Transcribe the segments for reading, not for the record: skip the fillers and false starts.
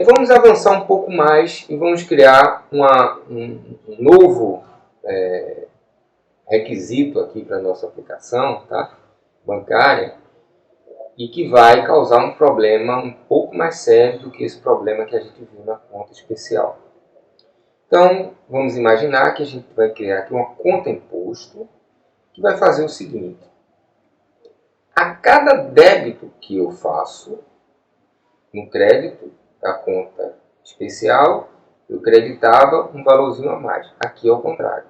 Vamos avançar um pouco mais e vamos criar um novo requisito aqui para a nossa aplicação, tá? Bancária, e que vai causar um problema um pouco mais sério do que esse problema que a gente viu na conta especial. Então, vamos imaginar que a gente vai criar aqui uma conta imposto que vai fazer o seguinte: a cada débito que eu faço no crédito da conta especial, eu creditava um valorzinho a mais. Aqui é o contrário.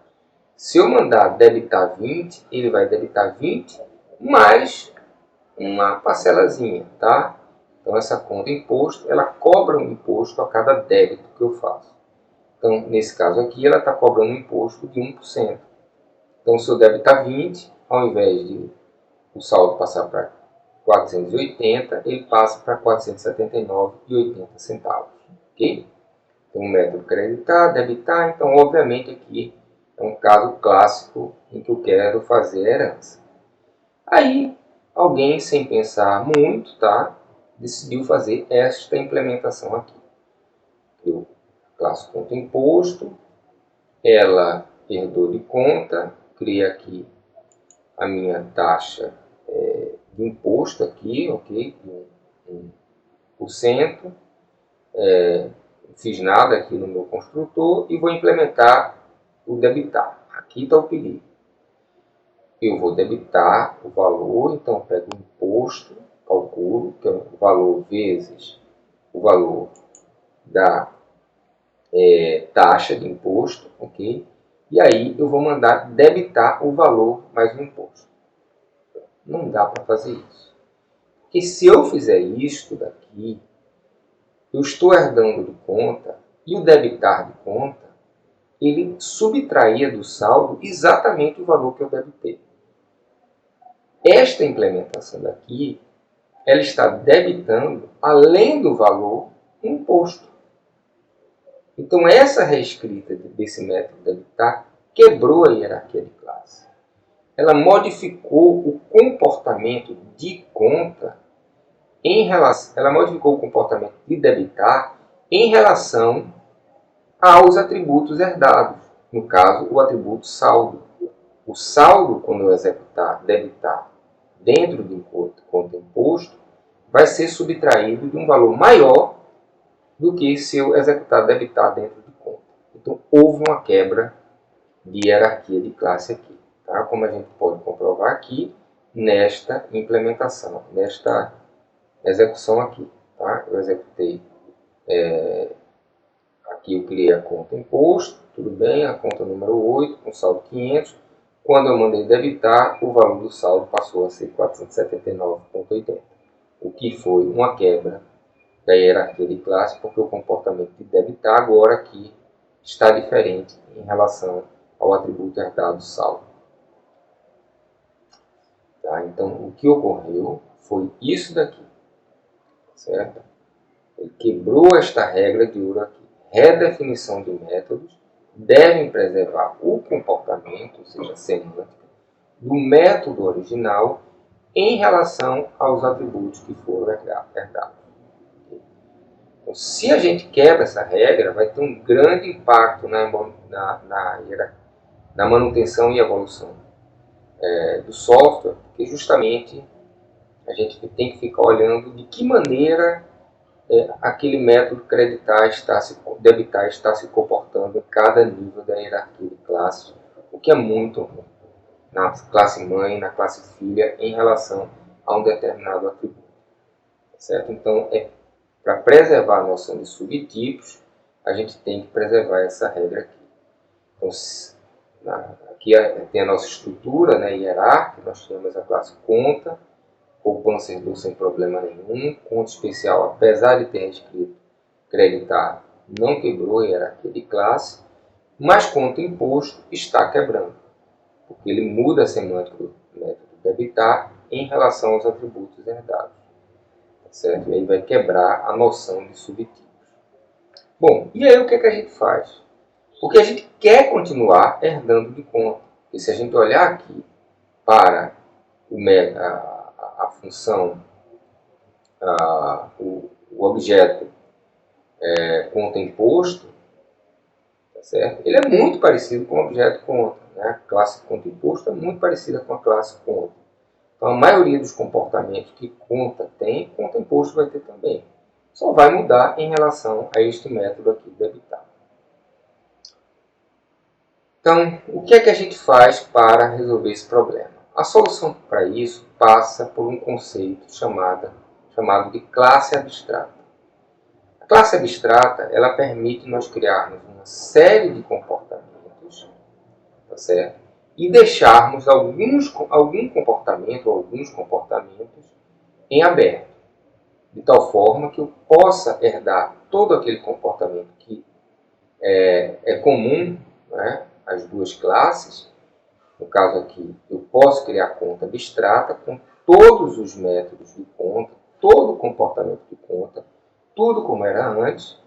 Se eu mandar debitar 20, ele vai debitar 20 mais uma parcelazinha, tá? Então essa conta imposto, ela cobra um imposto a cada débito que eu faço. Então, nesse caso aqui, ela está cobrando um imposto de 1%. Então, se eu debitar 20, ao invés de o saldo passar para 480, ele passa para 479,80 centavos. Ok? Então, o método creditar, debitar. Então, obviamente, aqui é um caso clássico em que eu quero fazer herança. Aí, alguém, sem pensar muito, tá, decidiu fazer esta implementação aqui. Eu classe conta imposto, ela herdou de conta, cria aqui a minha taxa de imposto aqui, ok, de 1%. Não fiz nada aqui no meu construtor e vou implementar o debitar. Aqui está o pedido. Eu vou debitar o valor, então pego o imposto, calculo, que é o valor vezes o valor da taxa de imposto, ok? E aí eu vou mandar debitar o valor mais o imposto. Não dá para fazer isso. Porque se eu fizer isto daqui, eu estou herdando de conta, e o debitar de conta, ele subtraía do saldo exatamente o valor que eu debitei. Esta implementação daqui, ela está debitando, além do valor, um imposto. Então, essa reescrita desse método debitar quebrou a hierarquia de classe. Ela modificou o comportamento de conta ela modificou o comportamento de debitar em relação aos atributos herdados. No caso, o atributo saldo. O saldo, quando eu executar debitar dentro de conta imposto, vai ser subtraído de um valor maior do que se eu executar debitar dentro de conta. Então, houve uma quebra de hierarquia de classe aqui, tá? Como a gente pode comprovar aqui nesta implementação, nesta execução aqui. Tá? Eu executei, aqui eu criei a conta imposto, tudo bem, a conta número 8, com saldo 500. Quando eu mandei debitar, o valor do saldo passou a ser 479,80, o que foi uma quebra da hierarquia de classe, porque o comportamento de debitar agora aqui está diferente em relação ao atributo herdado saldo. Tá? Então, o que ocorreu foi isso daqui, certo? Ele quebrou esta regra de ouro aqui. Redefinição de métodos devem preservar o comportamento, ou seja, a semântica, do método original em relação aos atributos que foram herdados. Então, se a gente quebra essa regra, vai ter um grande impacto na manutenção e evolução do software, porque justamente a gente tem que ficar olhando de que maneira aquele método debitar está se comportando em cada nível da hierarquia de classes, o que é muito ruim na classe mãe, na classe filha, em relação a um determinado atributo. Certo? Então, para preservar a noção de subtipos, a gente tem que preservar essa regra aqui. Então, aqui tem a nossa estrutura, né, hierárquica, nós temos a classe conta, poupança herdou sem problema nenhum, conta especial, apesar de ter escrito creditar, não quebrou a hierarquia de classe, mas conta imposto está quebrando, porque ele muda a semântica do método debitar em relação aos atributos herdados. Certo? E aí vai quebrar a noção de subtipos. Bom, e aí o que a gente faz? Porque a gente quer continuar herdando de conta. E se a gente olhar aqui para a função, o objeto conta imposto, tá certo? Ele é muito parecido com o objeto conta. Né? A classe conta imposto é muito parecida com a classe conta. Então, a maioria dos comportamentos que conta tem, conta imposto vai ter também. Só vai mudar em relação a este método aqui, debitar. Então, o que é que a gente faz para resolver esse problema? A solução para isso passa por um conceito chamado de classe abstrata. A classe abstrata, ela permite nós criarmos uma série de comportamentos, tá certo? E deixarmos algum comportamento ou alguns comportamentos em aberto, de tal forma que eu possa herdar todo aquele comportamento que é comum, né, às duas classes. No caso aqui, eu posso criar conta abstrata com todos os métodos de conta, todo o comportamento de conta, tudo como era antes,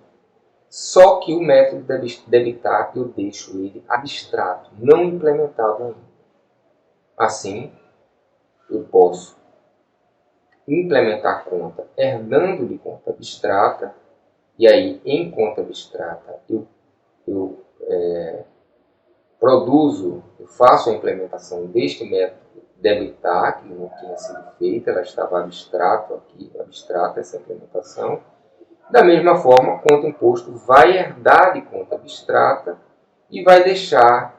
só que o método debitar eu deixo ele abstrato, não implementado ainda. Assim, eu posso implementar conta herdando de conta abstrata, e aí em conta abstrata eu eu faço a implementação deste método debitar, que não tinha sido feita, ela estava abstrata essa implementação. Da mesma forma, conta imposto vai herdar de conta abstrata e vai deixar,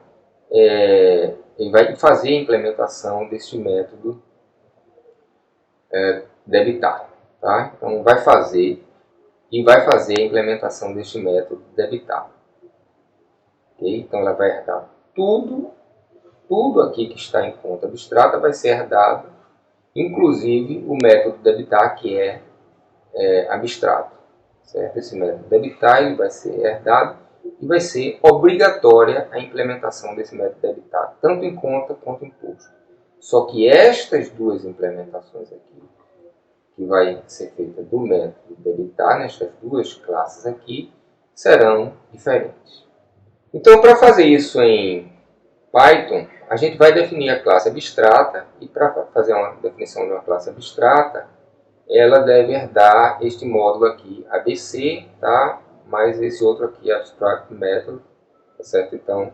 e vai fazer a implementação deste método debitar. Tá? Então, vai fazer a implementação deste método debitar. Okay? Então, ela vai herdar tudo aqui que está em conta abstrata vai ser herdado, inclusive o método debitar, que é abstrato. Certo? Esse método debitar ele vai ser herdado e vai ser obrigatória a implementação desse método debitar, tanto em conta quanto em imposto. Só que estas duas implementações aqui, que vai ser feita do método debitar, nestas duas classes aqui, serão diferentes. Então, para fazer isso em Python, a gente vai definir a classe abstrata, e para fazer uma definição de uma classe abstrata, ela deve herdar este módulo aqui, ABC, tá? Mais esse outro aqui, Abstract Method, tá certo? Então,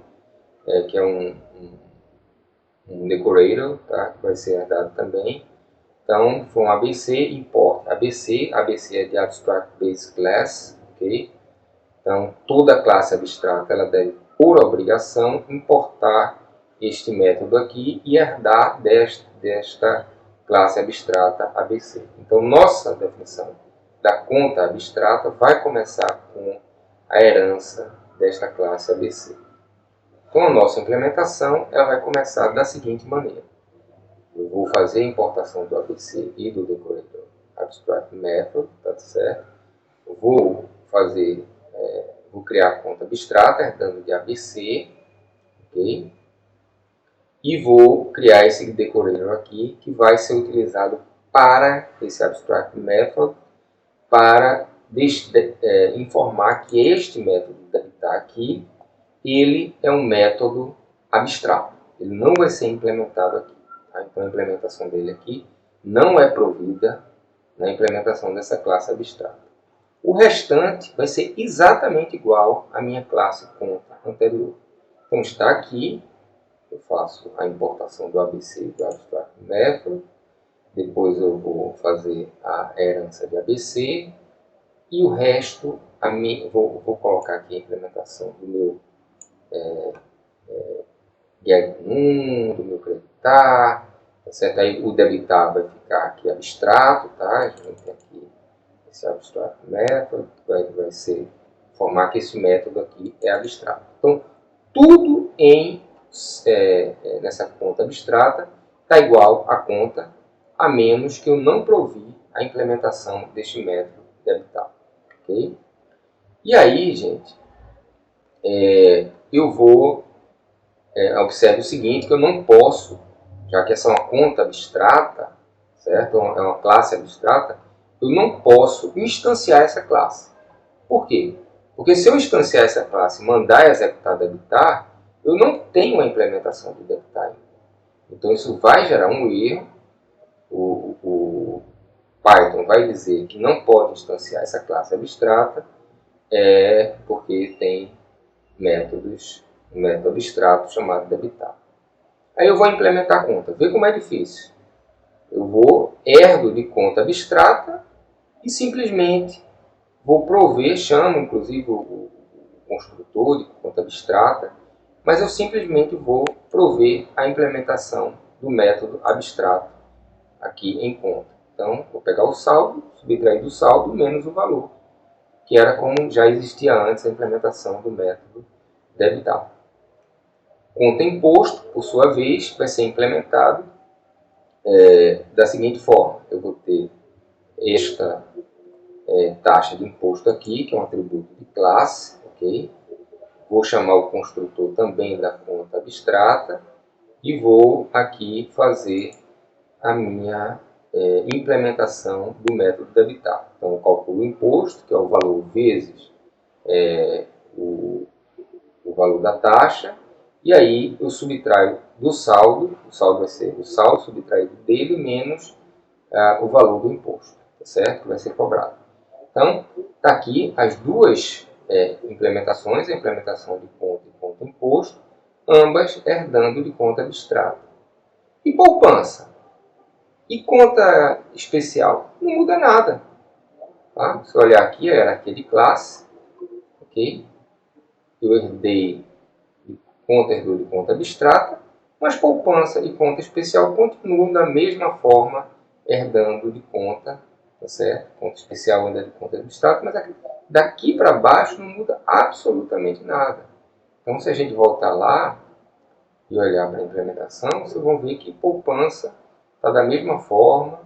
que é um decorator, tá? Que vai ser herdado também. Então, for um ABC, import ABC é de Abstract Base Class, ok? Então, toda classe abstrata, ela deve, por obrigação, importar este método aqui e herdar desta classe abstrata ABC. Então, nossa definição da conta abstrata vai começar com a herança desta classe ABC. Então, a nossa implementação ela vai começar da seguinte maneira. Eu vou fazer a importação do ABC e do decorator Abstract Method, tá certo? Eu vou criar a conta abstrata herdando de ABC, ok? E vou criar esse decorator aqui, que vai ser utilizado para esse Abstract Method, para informar que este método debitar aqui, ele é um método abstrato. Ele não vai ser implementado aqui. Tá? Então, a implementação dele aqui não é provida na implementação dessa classe abstrata. O restante vai ser exatamente igual à minha classe conta anterior. Então, está aqui. Eu faço a importação do ABC do Abstract Method, depois eu vou fazer a herança de ABC, e o resto, vou colocar aqui a implementação do meu get 1, do meu creditar, tá certo? Aí o debitar vai ficar aqui abstrato, tá? A gente tem aqui esse Abstract Method, vai formar que esse método aqui é abstrato. Então, tudo nessa conta abstrata está igual à conta, a menos que eu não provi a implementação deste método debitar. Okay? E aí, gente, eu vou observar o seguinte, que eu não posso, já que essa é uma conta abstrata, certo? É uma classe abstrata, eu não posso instanciar essa classe. Por quê? Porque se eu instanciar essa classe e mandar executar debitar, eu não tenho a implementação do debitar ainda. Então isso vai gerar um erro. O Python vai dizer que não pode instanciar essa classe abstrata, porque tem um método abstrato chamado debitar. Aí eu vou implementar a conta. Vê como é difícil. Eu herdo de conta abstrata e simplesmente vou prover, chamo inclusive o construtor de conta abstrata, mas eu simplesmente vou prover a implementação do método abstrato aqui em conta. Então, vou pegar o saldo, subtrair do saldo menos o valor, que era como já existia antes a implementação do método debitar. Conta imposto, por sua vez, vai ser implementado da seguinte forma. Eu vou ter esta taxa de imposto aqui, que é um atributo de classe, ok? Vou chamar o construtor também da conta abstrata e vou aqui fazer a minha implementação do método debitar. Então, eu calculo o imposto, que é o valor vezes o valor da taxa, e aí eu subtraio do saldo, o saldo vai ser o saldo subtraído dele menos o valor do imposto, tá certo? Que vai ser cobrado. Então, está aqui as duas implementações, a implementação de conta e conta imposto, ambas herdando de conta abstrata. E poupança? E conta especial? Não muda nada. Tá? Se eu olhar aqui, a hierarquia de classe, ok? Eu herdei de conta, herdou de conta abstrata, mas poupança e conta especial continuam da mesma forma herdando de conta, tá certo? Conta especial ainda de conta abstrata, mas daqui para baixo não muda absolutamente nada. Então, se a gente voltar lá e olhar para a implementação, vocês vão ver que poupança está da mesma forma,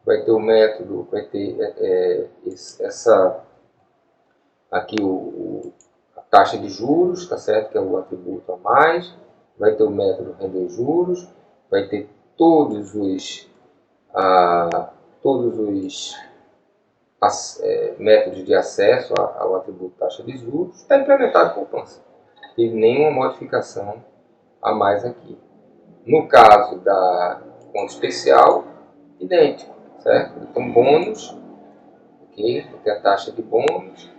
vai ter o método, vai ter aqui a taxa de juros, tá certo? Que é o atributo a mais, vai ter o método render juros, vai ter todos os métodos de acesso ao atributo taxa de juros, está implementado poupança. Não teve nenhuma modificação a mais aqui. No caso da conta especial, idêntico, certo? Então, bônus, ok? Vou ter a taxa de bônus,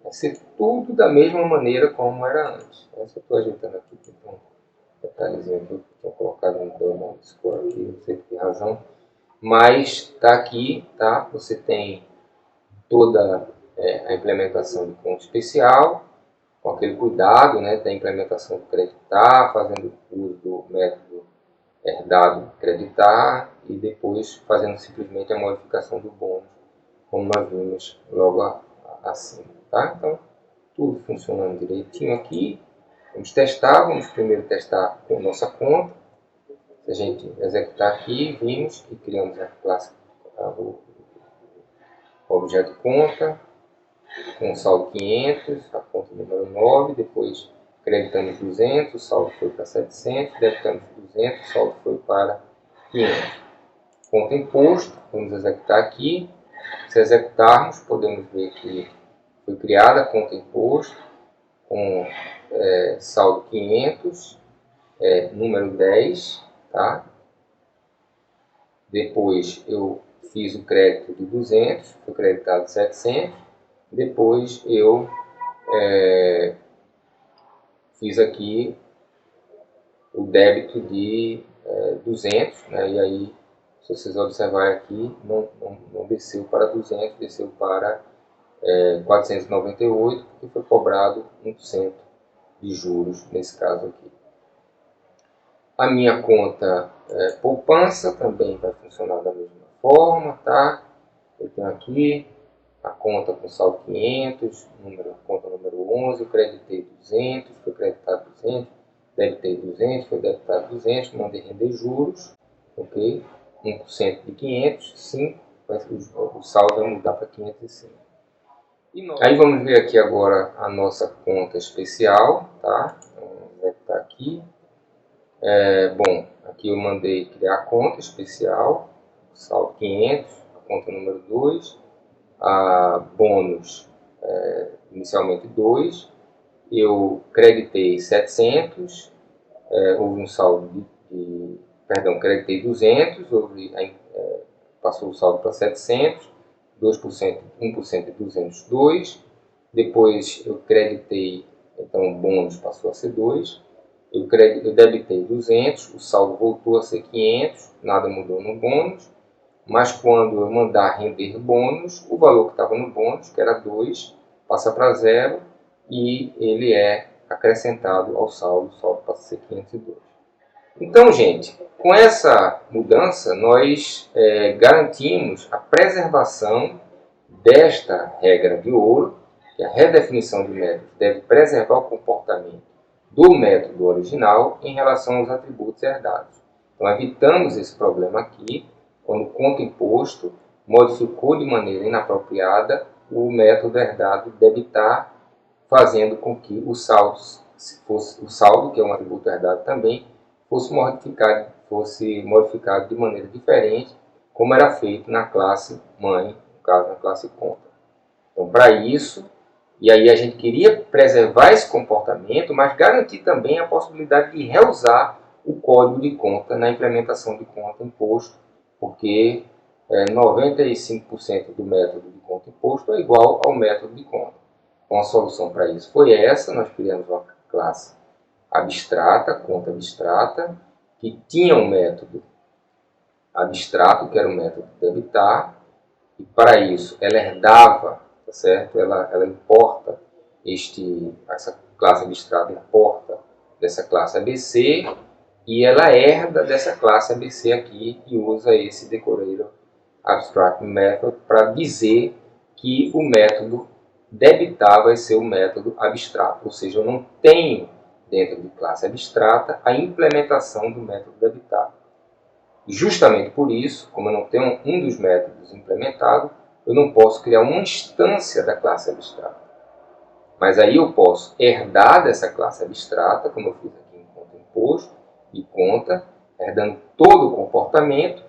vai ser tudo da mesma maneira como era antes. Eu estou ajeitando aqui, então, um detalhezinho aqui, que eu tinha colocado um dano score aqui, não sei por que razão. Mas está aqui, tá? Você tem toda a implementação de conta especial, com aquele cuidado, né, da implementação do creditar, fazendo uso do método herdado creditar e depois fazendo simplesmente a modificação do bônus, como nós vimos logo acima. Tá? Então, tudo funcionando direitinho aqui. Vamos primeiro testar com nossa conta. Se a gente executar aqui, vimos que criamos a classe, o objeto conta, com o saldo 500, a conta número 9, depois creditamos 200, o saldo foi para 700, debitamos 200, o saldo foi para 500. Conta imposto, vamos executar aqui. Se executarmos, podemos ver que foi criada a conta imposto com saldo 500, número 10, tá? Depois eu fiz o crédito de 200, foi creditado 700. Depois eu fiz aqui o débito de 200, né? E aí, se vocês observarem aqui, não desceu para 200, desceu para 498, porque foi cobrado 1% de juros nesse caso aqui. A minha conta poupança também vai funcionar da mesma forma, tá? Eu tenho aqui a conta com saldo 500, conta número 11, eu creditei 200, foi creditado 200, debitei 200, foi debitado 200, mandei render juros, ok? 1% de 500, 5, o saldo vai mudar para 505. Aí vamos ver aqui agora a nossa conta especial, tá? Vamos executar aqui. Bom, aqui eu mandei criar a conta especial, saldo 500, a conta número 2, a bônus inicialmente 2, eu creditei 700, houve um saldo creditei 200, passou o saldo para 700, 2%, 1% de 202, depois eu creditei, então o bônus passou a ser 2, eu debitei 200, o saldo voltou a ser 500, nada mudou no bônus, mas quando eu mandar render bônus, o valor que estava no bônus, que era 2, passa para 0 e ele é acrescentado ao saldo, o saldo passa a ser 502. Então, gente, com essa mudança, nós garantimos a preservação desta regra de ouro, que a redefinição de métodos deve preservar o comportamento do método original em relação aos atributos herdados. Então, evitamos esse problema aqui, quando o conto imposto modificou de maneira inapropriada o método herdado debitar, fazendo com que o saldo, que é um atributo herdado também, fosse modificado de maneira diferente, como era feito na classe mãe, no caso na classe conta. Então, para isso, e aí a gente queria preservar esse comportamento, mas garantir também a possibilidade de reusar o código de conta na implementação de conta imposto, porque 95% do método de conta imposto é igual ao método de conta. Então a solução para isso foi essa, nós criamos uma classe abstrata, conta abstrata, que tinha um método abstrato, que era o método debitar, e para isso ela herdava, tá certo? Ela importa essa classe abstrata importa dessa classe ABC, e ela herda dessa classe ABC aqui e usa esse Decorator Abstract Method para dizer que o método debitar vai ser o método abstrato, ou seja, eu não tenho dentro de classe abstrata a implementação do método debitar. E justamente por isso, como eu não tenho um dos métodos implementado, eu não posso criar uma instância da classe abstrata. Mas aí eu posso herdar dessa classe abstrata, como eu fiz aqui em conta imposto e conta, herdando todo o comportamento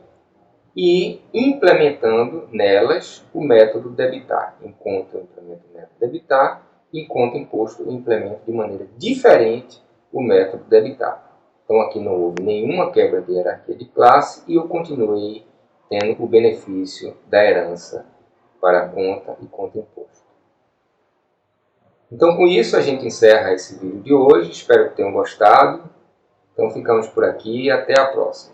e implementando nelas o método debitar. Em conta eu implemento o método debitar, e em conta imposto eu implemento de maneira diferente o método debitar. Então aqui não houve nenhuma quebra de hierarquia de classe e eu continuei tendo o benefício da herança para conta e conta imposto. Então com isso a gente encerra esse vídeo de hoje, espero que tenham gostado. Então ficamos por aqui e até a próxima.